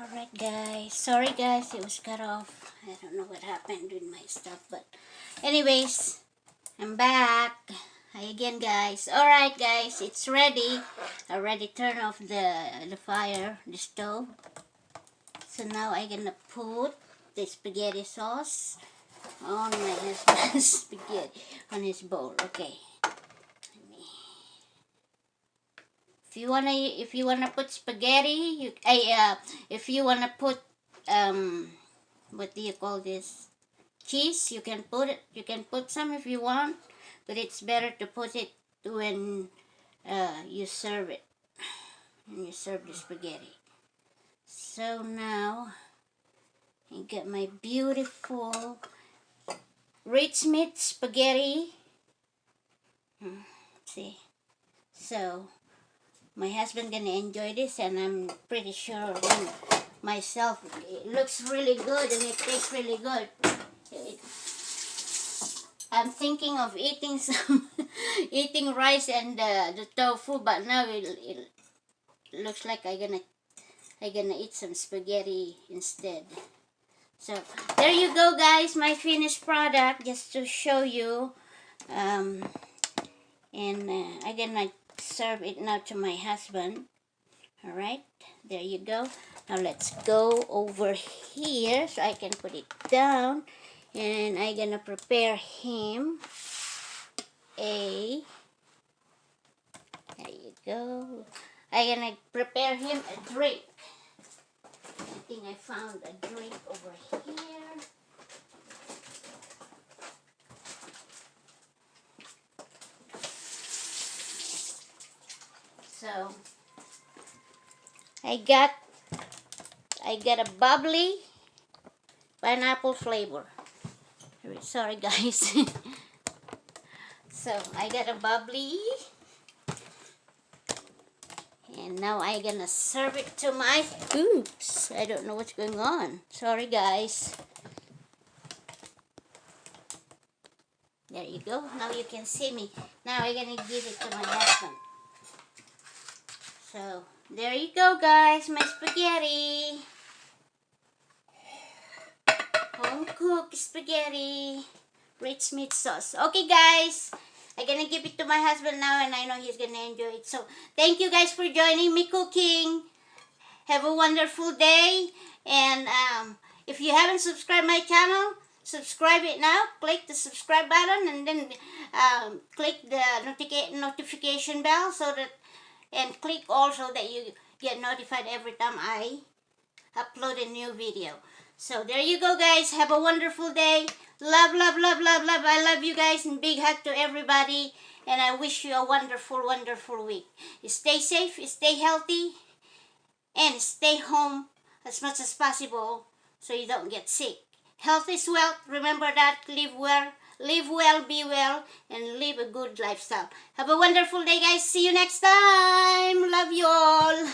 Alright guys, sorry guys, it was cut off. I don't know what happened with my stuff, but anyways, I'm back. Hi again guys. Alright guys, it's ready. I already turned off the fire, the stove. So now I'm gonna put the spaghetti sauce on my husband's spaghetti, on his bowl. Okay. If you wanna put spaghetti, if you wanna put what do you call this? Cheese, you can put it. You can put some if you want, but it's better to put it when you serve it. When you serve the spaghetti. So now I get my beautiful rich meat spaghetti. See, so my husband gonna enjoy this, and I'm pretty sure myself it looks really good and it tastes really good. I'm thinking of eating some eating rice and the tofu, but now it looks like I'm gonna eat some spaghetti instead. So there you go guys, my finished product, just to show you. I'm gonna serve it now to my husband. Alright, there you go. Now let's go over here so I can put it down, and I'm gonna prepare him there you go. I'm gonna prepare him a drink. I think I found a drink over here. So I got a bubbly pineapple flavor. Sorry guys. So I got a bubbly, and now I'm gonna serve it to my, oops, I don't know what's going on. Sorry guys. There you go. Now you can see me. Now I'm gonna give it to my husband. So there you go guys, my spaghetti. Home cooked spaghetti, rich meat sauce. Okay guys, I'm gonna give it to my husband now, and I know he's gonna enjoy it. So thank you guys for joining me cooking. Have a wonderful day, and if you haven't subscribed my channel, subscribe it now. Click the subscribe button, and then click the notification bell and click also that you get notified every time I upload a new video. So there you go guys, have a wonderful day. Love, love, love, love, love. I love you guys, and big hug to everybody, and I wish you a wonderful, wonderful week. Stay safe, stay healthy, and stay home as much as possible so you don't get sick. Health is wealth. Remember that. Live well, be well, and live a good lifestyle. Have a wonderful day guys. See you next time. Love you all.